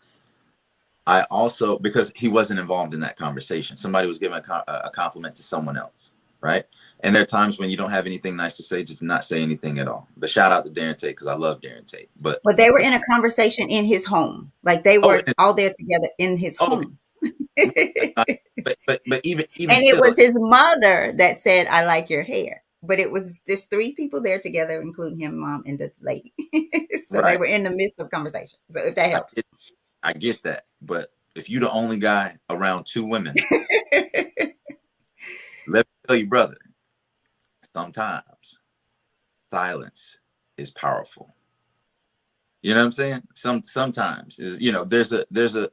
I also, because he wasn't involved in that conversation, somebody was giving a compliment to someone else, right? And there are times when you don't have anything nice to say, to not say anything at all. But shout out to Darren Tate, because I love Darren Tate. But But they were in a conversation in his home. Like they oh, were all there together in his okay, home. And but even it still, was his mother that said, "I like your hair." But it was just three people there together, including him, mom, and the lady. So they right? were in the midst of conversation. So if that I helps. get, I get that. But if you're the only guy around two women, let me tell you, brother, sometimes silence is powerful. You know what I'm saying? Sometimes there's a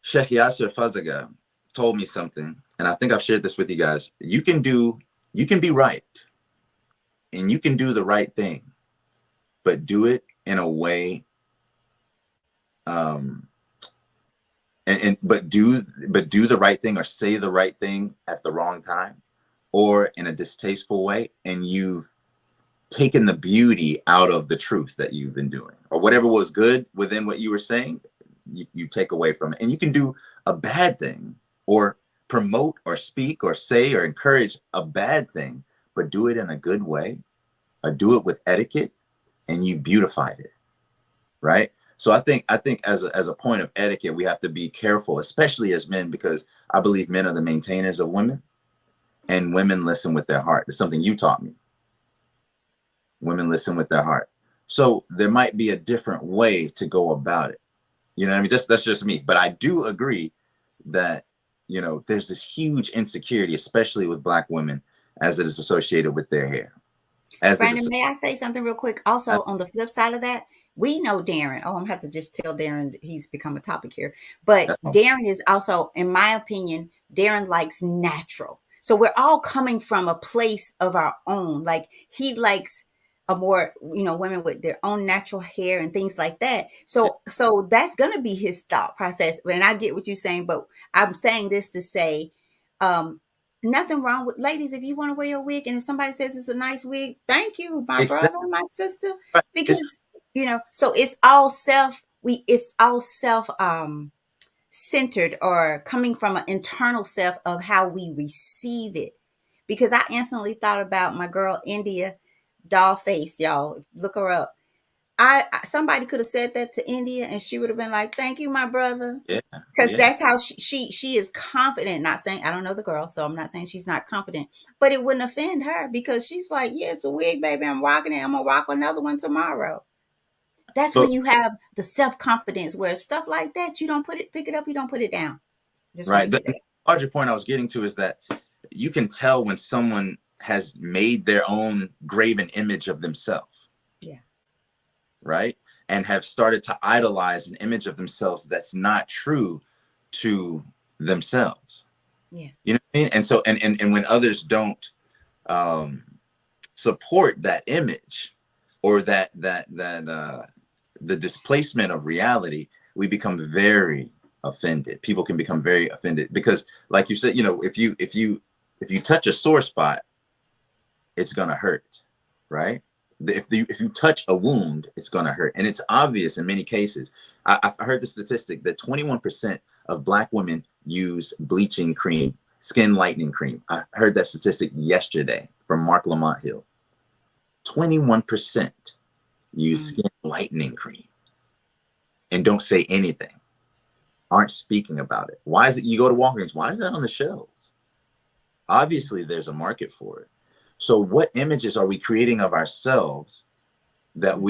Sheikh Yasser Fazaga told me something, and I think I've shared this with you guys. You can be right, and you can do the right thing, but do it in a way, um, and but do the right thing or say the right thing at the wrong time, or in a distasteful way, and you've taken the beauty out of the truth that you've been doing, or whatever was good within what you were saying, you take away from it. And you can do a bad thing, or promote or speak or say or encourage a bad thing, but do it in a good way, or do it with etiquette, and you beautified it, right? So I think as a point of etiquette, we have to be careful, especially as men, because I believe men are the maintainers of women, and women listen with their heart. It's something you taught me. Women listen with their heart. So there might be a different way to go about it. You know what I mean? That's just me. But I do agree that, there's this huge insecurity, especially with Black women, as it is associated with their hair. As it Brandon, is, may I say something real quick? Also, on the flip side of that, we know Darren. Oh, I'm gonna have to just tell Darren that he's become a topic here. But that's my, Darren is also, in my opinion, Darren likes natural. So we're all coming from a place of our own. Like he likes a more, women with their own natural hair and things like that. So that's gonna be his thought process. And I get what you're saying, but I'm saying this to say, um, nothing wrong with ladies if you want to wear your wig, and if somebody says it's a nice wig, thank you, my Exactly. brother, my sister, It's because so it's all self centered, or coming from an internal self of how we receive it. Because I instantly thought about my girl India, doll face, y'all. Look her up. Somebody could have said that to India, and she would have been like, "Thank you, my brother," yeah, because yeah. that's how she is confident. Not saying I don't know the girl, so I'm not saying she's not confident, but it wouldn't offend her because she's like, "Yeah, it's a wig, baby. I'm rocking it. I'm gonna rock another one tomorrow." That's when But you have the self confidence where stuff like that, you don't pick it up, you don't put it down. Just want to right, get the that. larger point I was getting to is that you can tell when someone has made their own graven image of themselves, Yeah, right? And have started to idolize an image of themselves that's not true to themselves. yeah, You know what I mean? And so, and when others don't um, support that image, or the displacement of reality, we become very offended. People can become very offended because, like you said, if you touch a sore spot, it's gonna hurt, right? If you touch a wound, it's gonna hurt, and it's obvious in many cases. I heard the statistic that 21% of Black women use bleaching cream, skin lightening cream. I heard that statistic yesterday from Mark Lamont Hill. 21% use mm, skin lightening cream and don't say anything, aren't speaking about it. Why is it? You go to Walgreens, why is that on the shelves? Obviously, there's a market for it. So, what images are we creating of ourselves that mm.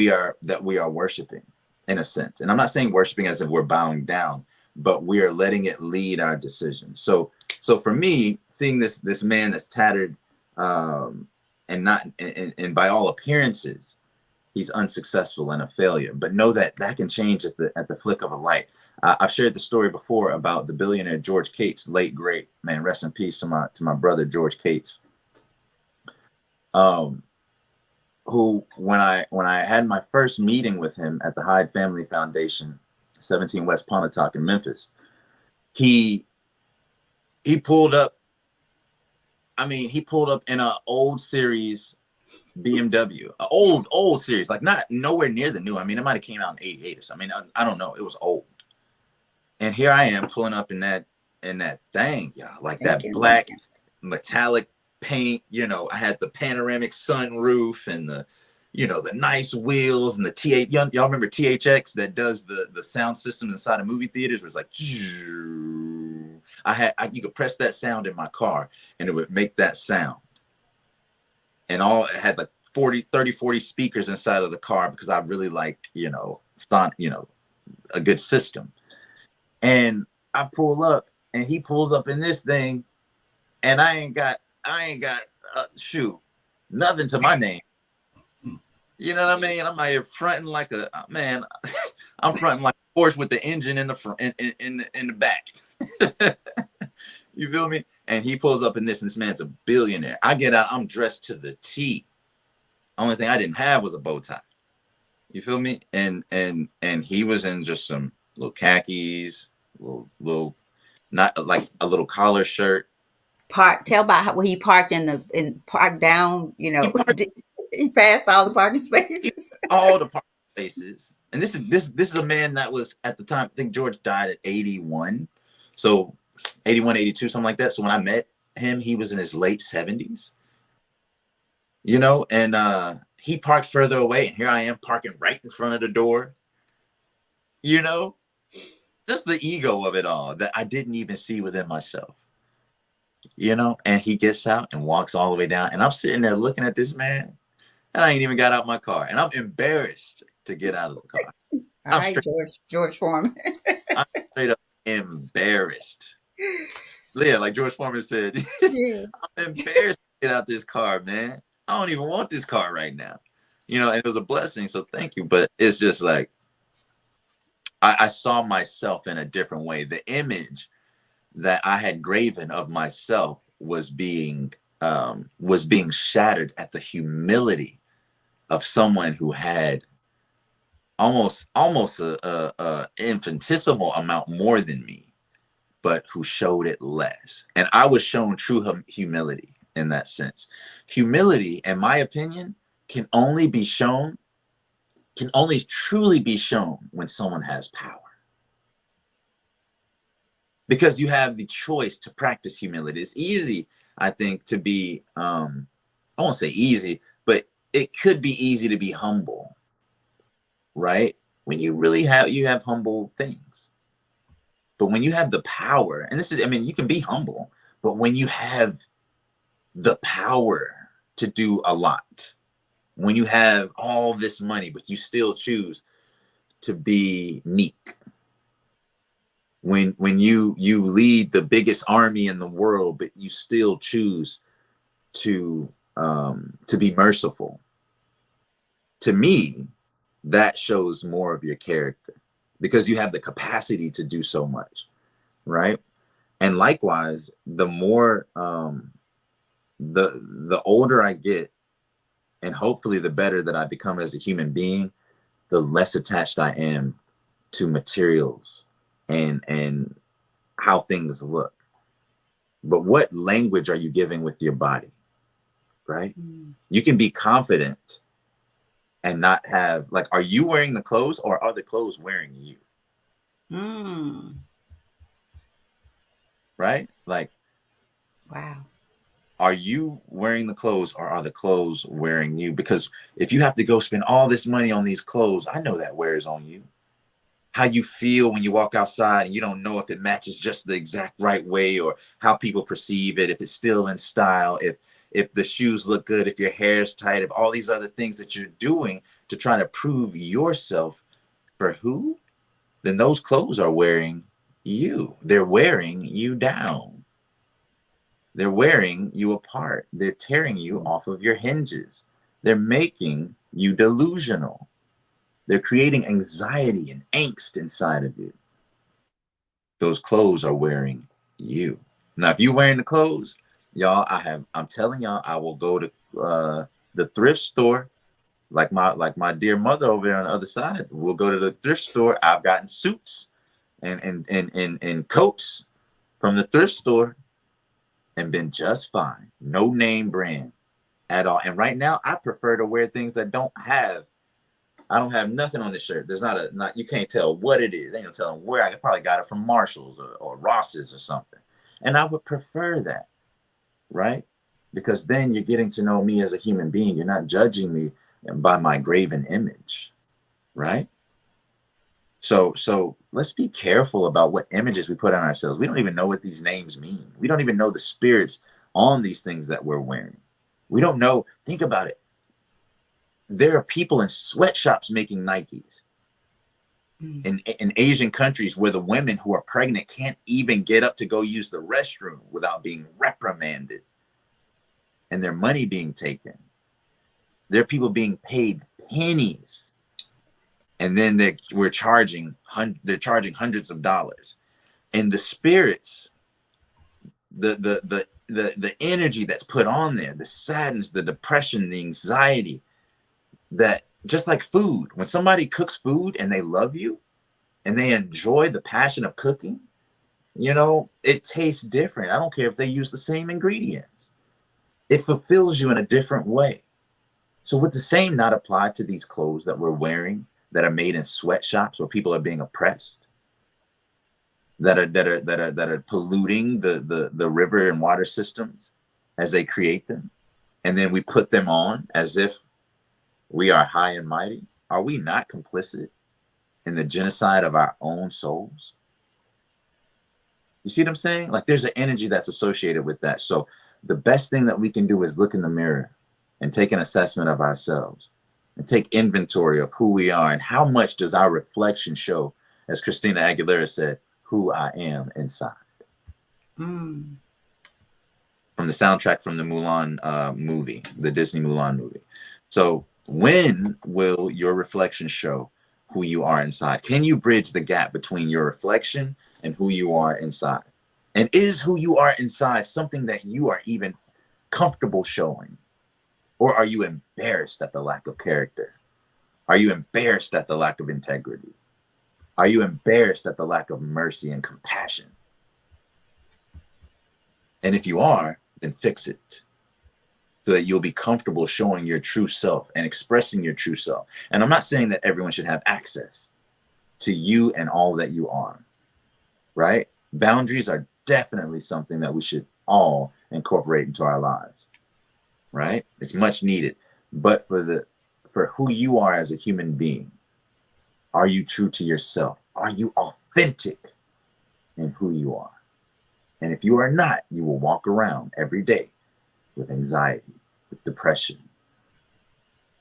we are worshiping, in a sense? And I'm not saying worshiping as if we're bowing down, but we are letting it lead our decisions. So for me, seeing this man that's tattered, and not and by all appearances, he's unsuccessful and a failure. But know that that can change at the flick of a light. I've shared the story before about the billionaire George Cates, late great man. Rest in peace to my brother George Cates. Um, who when I had my first meeting with him at the Hyde Family Foundation, 17 West Pontotoc in Memphis, he he pulled up. I mean, he pulled up in an old series BMW, a old series, like not nowhere near the new. I mean, it might have came out in '88 or something. I mean, I don't know. It was old. And here I am pulling up in that thing, yeah, like that Thinking, black metallic paint. I had the panoramic sunroof and the nice wheels and the T8. Y'all remember THX that does the sound system inside of movie theaters? Where it's like, you could press that sound in my car and it would make that sound. And it had like 40 speakers inside of the car because I really like, a good system. And I pull up and he pulls up in this thing, and I ain't got shoot, nothing to my name. You know what I mean? I'm out here fronting like a man. I'm fronting like a Porsche with the engine in the front, in the back. You feel me? And he pulls up in this, and this man's a billionaire. I get out, I'm dressed to the T. Only thing I didn't have was a bow tie. You feel me? And he was in just some little khakis, little not like a little collar shirt. tell about how he parked parked down, He parked he passed all the parking spaces. all the parking spaces. And this is a man that was at the time, I think George died at 81. So 81, 82, something like that. So when I met him, he was in his late 70s. And he parked further away, and here I am parking right in front of the door. You know, just the ego of it all that I didn't even see within myself. And he gets out and walks all the way down, and I'm sitting there looking at this man, and I ain't even got out my car, and I'm embarrassed to get out of the car. All I'm right, straight, George Foreman. I'm straight up embarrassed. Yeah, like George Foreman said, Yeah. I'm embarrassed to get out this car, man. I don't even want this car right now. And it was a blessing, so thank you. But it's just like I saw myself in a different way. The image that I had graven of myself was being shattered at the humility of someone who had almost a infinitesimal amount more than me, but who showed it less. And I was shown true humility in that sense. Humility, in my opinion, can only truly be shown when someone has power. Because you have the choice to practice humility. It's easy, I think, to be, I won't say easy, but it could be easy to be humble, right? When you have humble things. But when you have the power, and this is, I mean, you can be humble, but when you have the power to do a lot, when you have all this money, but you still choose to be meek, when you lead the biggest army in the world, but you still choose to be merciful, to me, that shows more of your character because you have the capacity to do so much, right? And likewise, the more the older I get, and hopefully the better that I become as a human being, the less attached I am to materials and how things look. But what language are you giving with your body, right? Mm. You can be confident and not have, like, are you wearing the clothes or are the clothes wearing you? Mm. Right? Like, Wow. are you wearing the clothes or are the clothes wearing you? Because if you have to go spend all this money on these clothes, I know that wears on you. How you feel when you walk outside and you don't know if it matches just the exact right way, or how people perceive it, if it's still in style, if the shoes look good, if your hair's tight, if all these other things that you're doing to try to prove yourself for who, then those clothes are wearing you. They're wearing you down. They're wearing you apart. They're tearing you off of your hinges. They're making you delusional. They're creating anxiety and angst inside of you. Those clothes are wearing you. Now, if you're wearing the clothes, y'all, I'm telling y'all, I will go to the thrift store, like my dear mother over there on the other side. We'll go to the thrift store. I've gotten suits and coats from the thrift store and been just fine. No name brand at all. And right now, I prefer to wear things that I don't have nothing on this shirt. There's not you can't tell what it is. Ain't no telling where. I probably got it from Marshalls or Ross's or something. And I would prefer that, right? Because then you're getting to know me as a human being. You're not judging me by my graven image, right? So let's be careful about what images we put on ourselves. We don't even know what these names mean. We don't even know the spirits on these things that we're wearing. We don't know. Think about it. There are people in sweatshops making Nikes Mm. in Asian countries where the women who are pregnant can't even get up to go use the restroom without being reprimanded and their money being taken. There are people being paid pennies, and then they're charging hundreds of dollars. And the spirits, the energy that's put on there, the sadness, the depression, the anxiety, that just like food, when somebody cooks food and they love you and they enjoy the passion of cooking, it tastes different. I don't care if they use the same ingredients. It fulfills you in a different way. So would the same not apply to these clothes that we're wearing that are made in sweatshops where people are being oppressed, that are polluting the river and water systems as they create them, and then we put them on as if we are high and mighty? Are we not complicit in the genocide of our own souls? You see what I'm saying? Like, there's an energy that's associated with that. So the best thing that we can do is look in the mirror and take an assessment of ourselves and take inventory of who we are and how much does our reflection show, as Christina Aguilera said, who I am inside. Mm. From the soundtrack from the Mulan movie, the Disney Mulan movie. So when will your reflection show who you are inside? Can you bridge the gap between your reflection and who you are inside? And is who you are inside something that you are even comfortable showing? Or are you embarrassed at the lack of character? Are you embarrassed at the lack of integrity? Are you embarrassed at the lack of mercy and compassion? And if you are, then fix it so that you'll be comfortable showing your true self and expressing your true self. And I'm not saying that everyone should have access to you and all that you are, right? Boundaries are definitely something that we should all incorporate into our lives, right? It's much needed. But for who you are as a human being, are you true to yourself? Are you authentic in who you are? And if you are not, you will walk around every day with anxiety, with depression,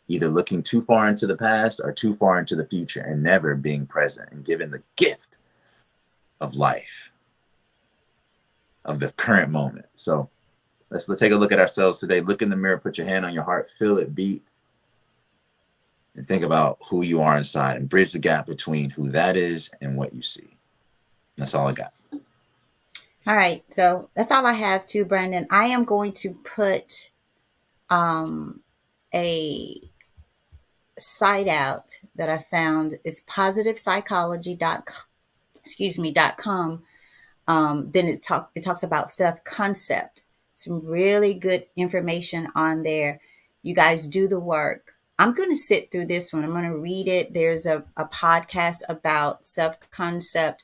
either looking too far into the past or too far into the future and never being present and given the gift of life, of the current moment. So let's take a look at ourselves today. Look in the mirror, put your hand on your heart, feel it beat, and think about who you are inside and bridge the gap between who that is and what you see. That's all I got. All right, so that's all I have too, Brandon. I am going to put a site out that I found. It's positivepsychology.com. Then it talks about self concept. Some really good information on there. You guys do the work. I'm going to sit through this one. I'm going to read it. There's a podcast about self concept.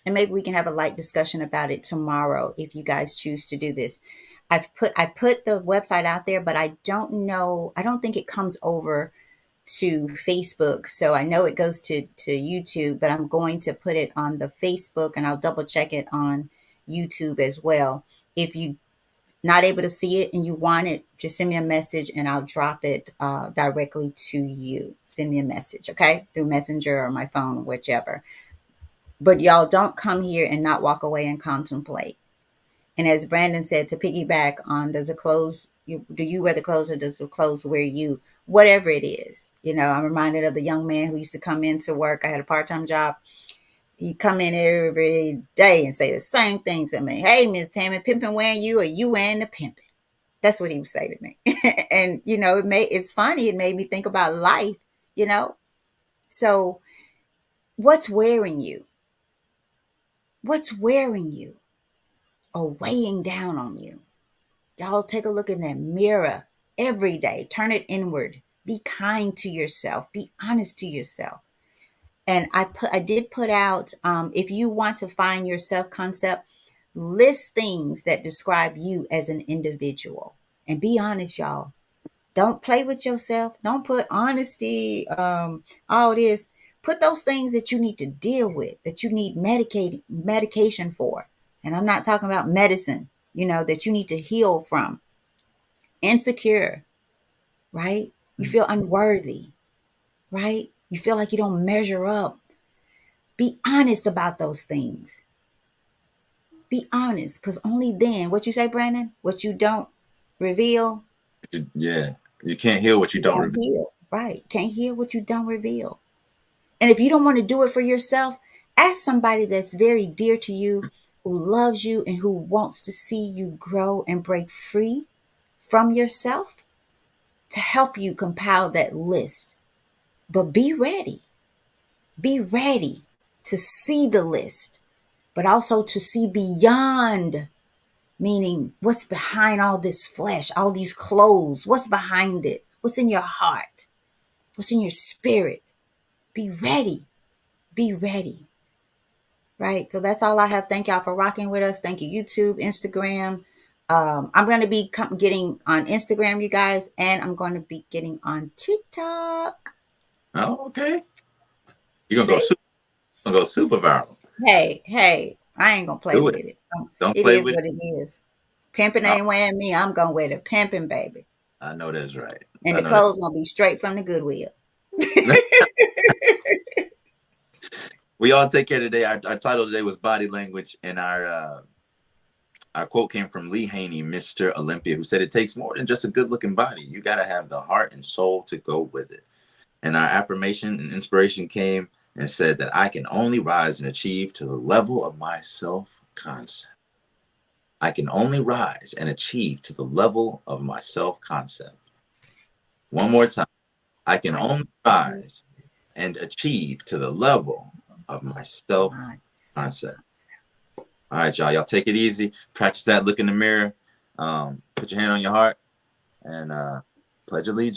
And maybe we can have a light discussion about it tomorrow if you guys choose to do this. I put the website out there, but I don't know. I don't think it comes over to Facebook. So I know it goes to YouTube, but I'm going to put it on the Facebook and I'll double check it on YouTube as well. If you not able to see it and you want it, just send me a message and I'll drop it directly to you. Send me a message, okay? Through Messenger or my phone, whichever. But y'all don't come here and not walk away and contemplate. And as Brandon said, to piggyback on, do you wear the clothes or does the clothes wear you? Whatever it is. You know, I'm reminded of the young man who used to come into work. I had a part-time job. He'd come in every day and say the same thing to me. Hey, Miss Tammy, pimping wearing you or you wearing the pimping? That's what he would say to me. And, you know, it's funny. It made me think about life, you know? So what's wearing you? What's wearing you or weighing down on you? Y'all take a look in that mirror every day. Turn it inward. Be kind to yourself. Be honest to yourself. And I did put out, if you want to find your self concept, list things that describe you as an individual. And be honest, y'all. Don't play with yourself. Don't put honesty, all this. Put those things that you need to deal with, that you need medication for. And I'm not talking about medicine, you know, that you need to heal from. Insecure, right? You feel unworthy, right? You feel like you don't measure up. Be honest about those things. Be honest, because only then, what you say, Brandon, what you don't reveal, Yeah. You can't heal what you you don't don't reveal. heal, right? Can't heal what you don't reveal. And if you don't want to do it for yourself, ask somebody that's very dear to you, who loves you and who wants to see you grow and break free from yourself to help you compile that list. But be ready. Be ready to see the list, but also to see beyond, meaning what's behind all this flesh, all these clothes, what's behind it, what's in your heart, what's in your spirit. Be ready. Be ready. Right. So that's all I have. Thank y'all for rocking with us. Thank you, YouTube, Instagram. I'm going to be getting on Instagram, you guys, and I'm going to be getting on TikTok. Oh, okay. You're See? gonna go super viral. Hey, I ain't gonna play Do it. with it. Don't It play is with it. what it is. Pimping Oh, ain't wearing me. I'm gonna wear the pimping, baby. I know that's right. And I the know that. clothes gonna be straight from the Goodwill. We all take care today. Our title today was body language, and our quote came from Lee Haney, Mr. Olympia, who said it takes more than just a good looking body. You got to have the heart and soul to go with it. And our affirmation and inspiration came and said that I can only rise and achieve to the level of my self concept. I can only rise and achieve to the level of my self-concept. One more time. I can I only rise and achieve to the level of my my self-concept. self-concept. All right, y'all. Y'all take it easy. Practice that. Look in the mirror. Put your hand on your heart and pledge allegiance.